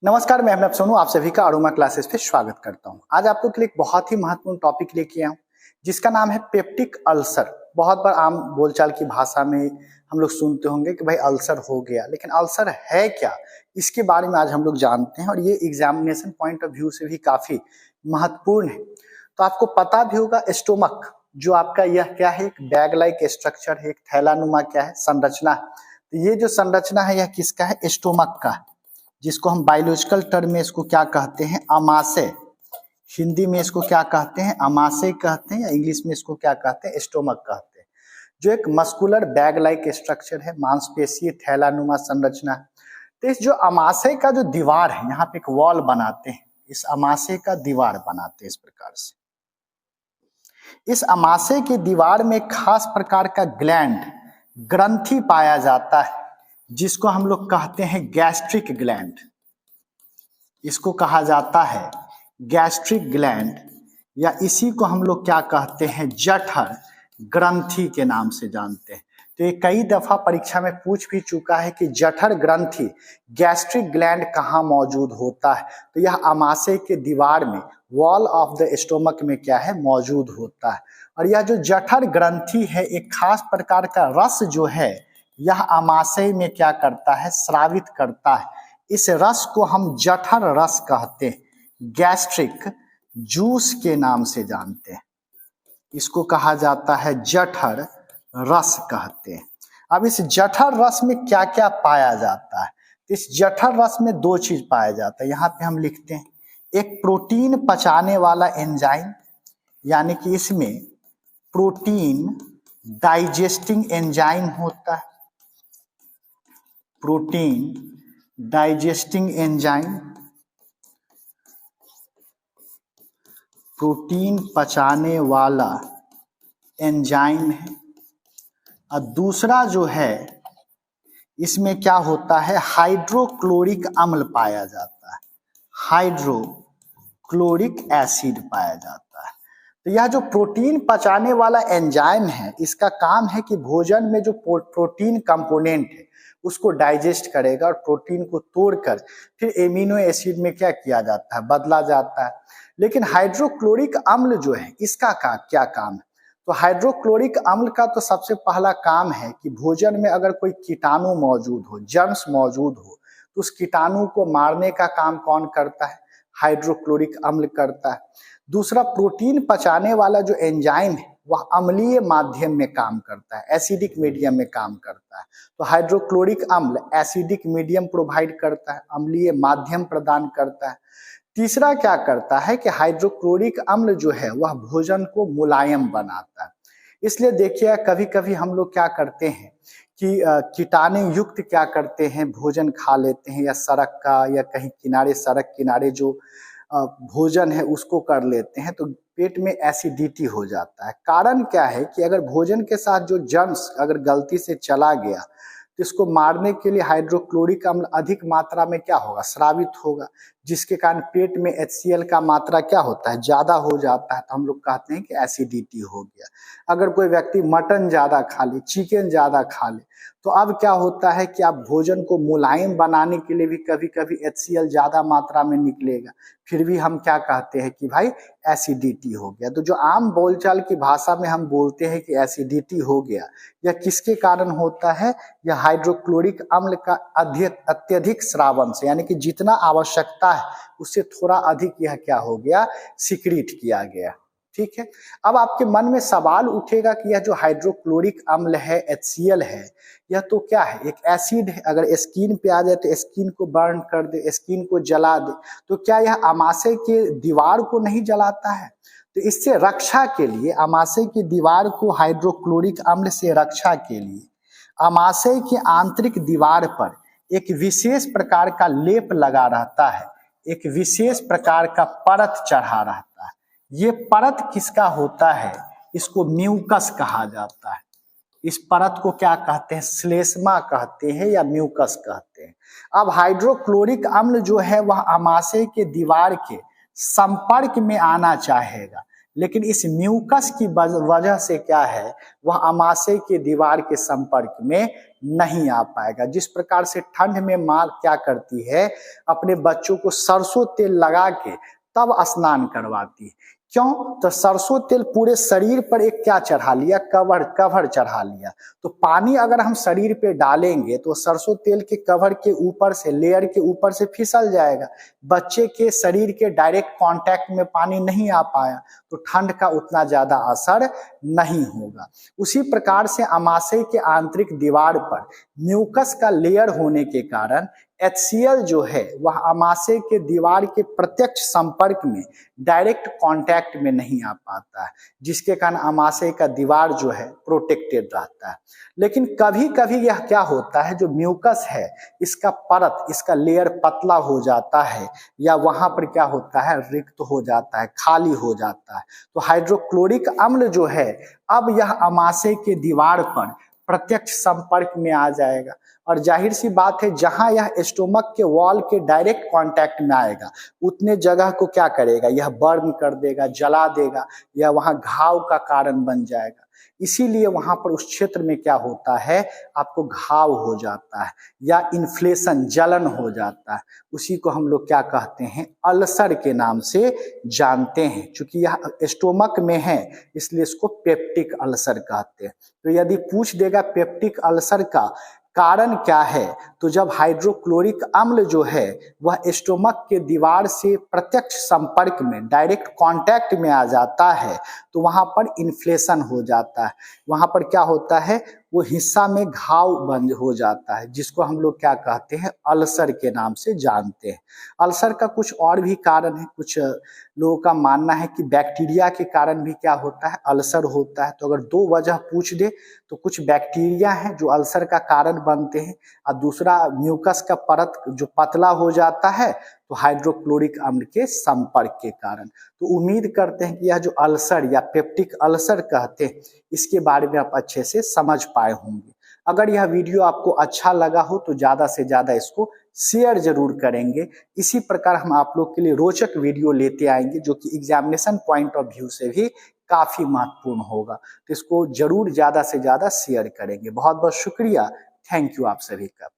नमस्कार, मैं अभिनव सोनू आप सभी का अरोमा क्लासेस पे स्वागत करता हूं। आज आपको के लिए एक बहुत ही महत्वपूर्ण टॉपिक लेके आया हूं जिसका नाम है पेप्टिक अल्सर। बहुत बार आम बोलचाल की भाषा में हम लोग सुनते होंगे कि भाई अल्सर हो गया, लेकिन अल्सर है क्या, इसके बारे में आज हम लोग जानते हैं और ये एग्जामिनेशन पॉइंट ऑफ व्यू से भी काफी महत्वपूर्ण है। तो आपको पता भी होगा स्टोमक जो आपका यह क्या है, एक बैग लाइक स्ट्रक्चर है, एक थैलानुमा क्या है संरचना है। तो ये जो संरचना है यह किसका है, स्टोमक का है, जिसको हम बायोलॉजिकल टर्म में इसको क्या कहते हैं, अमाशय। हिंदी में इसको क्या कहते हैं, अमाशय कहते हैं, या इंग्लिश में इसको क्या कहते हैं, स्टोमक कहते हैं। जो एक मस्कुलर बैग लाइक स्ट्रक्चर है, मांसपेशीय थैलानुमा संरचना। तो इस जो अमाशय का जो दीवार है, यहाँ पे एक वॉल बनाते हैं, इस अमाशय का दीवार बनाते हैं इस प्रकार से। इस अमाशय के दीवार में खास प्रकार का ग्लैंड, ग्रंथि पाया जाता है, जिसको हम लोग कहते हैं गैस्ट्रिक ग्लैंड। इसको कहा जाता है गैस्ट्रिक ग्लैंड, या इसी को हम लोग क्या कहते हैं, जठर ग्रंथि के नाम से जानते हैं। तो ये कई दफा परीक्षा में पूछ भी चुका है कि जठर ग्रंथि गैस्ट्रिक ग्लैंड कहाँ मौजूद होता है। तो यह अमाशय के दीवार में, वॉल ऑफ द स्टोमक में क्या है, मौजूद होता है। और यह जो जठर ग्रंथि है, एक खास प्रकार का रस जो है, यह अमाशय में क्या करता है, स्रावित करता है। इस रस को हम जठर रस कहते हैं, गैस्ट्रिक जूस के नाम से जानते हैं। इसको कहा जाता है जठर रस कहते हैं। अब इस जठर रस में क्या क्या पाया जाता है, इस जठर रस में दो चीज पाया जाता है। यहाँ पे हम लिखते हैं एक प्रोटीन पचाने वाला एंजाइम, यानी कि इसमें प्रोटीन डाइजेस्टिंग एंजाइम होता है, प्रोटीन डाइजेस्टिंग एंजाइम, प्रोटीन पचाने वाला एंजाइम है। और दूसरा जो है, इसमें क्या होता है, हाइड्रोक्लोरिक अम्ल पाया जाता है, हाइड्रोक्लोरिक एसिड पाया जाता है। तो यह जो प्रोटीन पचाने वाला एंजाइम है, इसका काम है कि भोजन में जो प्रोटीन कंपोनेंट है उसको डाइजेस्ट करेगा और प्रोटीन को तोड़कर फिर एमिनो एसिड में क्या किया जाता है, बदला जाता है। लेकिन हाइड्रोक्लोरिक अम्ल जो है, इसका क्या काम है, तो हाइड्रोक्लोरिक अम्ल का तो सबसे पहला काम है कि भोजन में अगर कोई कीटाणु मौजूद हो, जर्म्स मौजूद हो, तो उस कीटाणु को मारने का काम कौन करता है, हाइड्रोक्लोरिक अम्ल करता है। दूसरा, प्रोटीन पचाने वाला जो एंजाइम है वह अम्लीय माध्यम में काम करता है, एसिडिक मीडियम में काम करता है। तो हाइड्रोक्लोरिक अम्ल एसिडिक मीडियम प्रोवाइड करता है, अम्लीय माध्यम प्रदान करता है। तीसरा क्या करता है कि हाइड्रोक्लोरिक अम्ल जो है वह भोजन को मुलायम बनाता है। इसलिए देखिए कभी कभी हम लोग क्या करते हैं कि कीटाणु युक्त क्या करते हैं, भोजन खा लेते हैं, या सड़क का या कहीं किनारे, सड़क किनारे जो भोजन है उसको कर लेते हैं, तो पेट में एसिडिटी हो जाता है। कारण क्या है कि अगर भोजन के साथ जो जर्म्स अगर गलती से चला गया, तो इसको मारने के लिए हाइड्रोक्लोरिक अम्ल अधिक मात्रा में क्या होगा, स्रावित होगा, जिसके कारण पेट में HCl का मात्रा क्या होता है, ज्यादा हो जाता है। तो हम लोग कहते हैं कि एसिडिटी हो गया। अगर कोई व्यक्ति मटन ज्यादा खा ले, चिकन ज्यादा खा ले, तो अब क्या होता है कि आप भोजन को मुलायम बनाने के लिए भी कभी कभी HCl ज्यादा मात्रा में निकलेगा, फिर भी हम क्या कहते हैं कि भाई एसिडिटी हो गया। तो जो आम बोलचाल की भाषा में हम बोलते हैं कि एसिडिटी हो गया, यह किसके कारण होता है, यह हाइड्रोक्लोरिक अम्ल का अत्यधिक स्रावन से, यानी कि जितना आवश्यकता है उससे थोड़ा अधिक यह क्या हो गया, सिक्रीट किया गया। ठीक है। अब आपके मन में सवाल उठेगा कि यह जो हाइड्रोक्लोरिक अम्ल है, HCl है, यह तो क्या है, एक एसिड है। अगर स्किन पे आ जाए तो स्किन को बर्न कर दे, स्किन को जला दे, तो क्या यह अमाशय के दीवार को नहीं जलाता है? तो इससे रक्षा के लिए, अमाशय की दीवार को हाइड्रोक्लोरिक अम्ल से रक्षा के लिए अमाशय के आंतरिक दीवार पर एक विशेष प्रकार का लेप लगा रहता है, एक विशेष प्रकार का परत चढ़ा रहता है। ये परत किसका होता है, इसको म्यूकस कहा जाता है। इस परत को क्या कहते हैं, श्लेष्मा कहते हैं या म्यूकस कहते हैं। अब हाइड्रोक्लोरिक अम्ल जो है वह अमाशय के दीवार के संपर्क में आना चाहेगा, लेकिन इस म्यूकस की वजह से क्या है, वह आमाशय के दीवार के संपर्क में नहीं आ पाएगा। जिस प्रकार से ठंड में माँ क्या करती है, अपने बच्चों को सरसों तेल लगा के तब स्नान करवाती है। क्यों? तो सरसों तेल पूरे शरीर पर एक क्या चढ़ा लिया, कवर चढ़ा लिया। तो पानी अगर हम शरीर पे डालेंगे तो सरसों तेल के कवर के ऊपर से, लेयर के ऊपर से फिसल जाएगा। बच्चे के शरीर के डायरेक्ट कांटेक्ट में पानी नहीं आ पाया तो ठंड का उतना ज्यादा असर नहीं होगा। उसी प्रकार से आमाशय के आंतरिक दीवार पर म्यूकस का लेयर होने के कारण HCl जो है वह आमाशय के दीवार के प्रत्यक्ष संपर्क में, डायरेक्ट कांटेक्ट में नहीं आ पाता है, जिसके कारण आमाशय का दीवार जो है प्रोटेक्टेड रहता है। लेकिन कभी कभी यह क्या होता है, जो म्यूकस है इसका परत, इसका लेयर पतला हो जाता है या वहां पर क्या होता है, रिक्त हो जाता है, खाली हो जाता है। तो हाइड्रोक्लोरिक अम्ल जो है अब यह आमाशय के दीवार पर प्रत्यक्ष संपर्क में आ जाएगा और जाहिर सी बात है जहां यह स्टोमक के वॉल के डायरेक्ट कांटेक्ट में आएगा उतने जगह को क्या करेगा, यह बर्न कर देगा, जला देगा या वहां घाव का कारण बन जाएगा। इसीलिए वहां पर उस क्षेत्र में क्या होता है, आपको घाव हो जाता है या इन्फ्लेशन, जलन हो जाता है। उसी को हम लोग क्या कहते हैं, अल्सर के नाम से जानते हैं। चूंकि यह स्टोमक में है इसलिए इसको पेप्टिक अल्सर कहते हैं। तो यदि पूछ देगा पेप्टिक अल्सर का कारण क्या है, तो जब हाइड्रोक्लोरिक अम्ल जो है वह स्टोमक के दीवार से प्रत्यक्ष संपर्क में, डायरेक्ट कांटेक्ट में आ जाता है तो वहां पर इन्फ्लेशन हो जाता है। वहां पर क्या होता है, वो हिस्सा में घाव बंद हो जाता है, जिसको हम लोग क्या कहते हैं, अल्सर के नाम से जानते हैं। अल्सर का कुछ और भी कारण है। कुछ लोगों का मानना है कि बैक्टीरिया के कारण भी क्या होता है, अल्सर होता है। तो अगर दो वजह पूछ दे तो कुछ बैक्टीरिया हैं जो अल्सर का कारण बनते हैं और दूसरा म्यूकस का परत जो पतला हो जाता है तो हाइड्रोक्लोरिक अम्ल के संपर्क के कारण। तो उम्मीद करते हैं कि यह जो अल्सर या पेप्टिक अल्सर कहते हैं इसके बारे में आप अच्छे से समझ पाए होंगे। अगर यह वीडियो आपको अच्छा लगा हो तो ज्यादा से ज्यादा इसको शेयर जरूर करेंगे। इसी प्रकार हम आप लोग के लिए रोचक वीडियो लेते आएंगे जो कि एग्जामिनेशन पॉइंट ऑफ व्यू से भी काफी महत्वपूर्ण होगा। तो इसको जरूर ज्यादा से ज्यादा शेयर करेंगे। बहुत बहुत शुक्रिया, थैंक यू आप सभी का।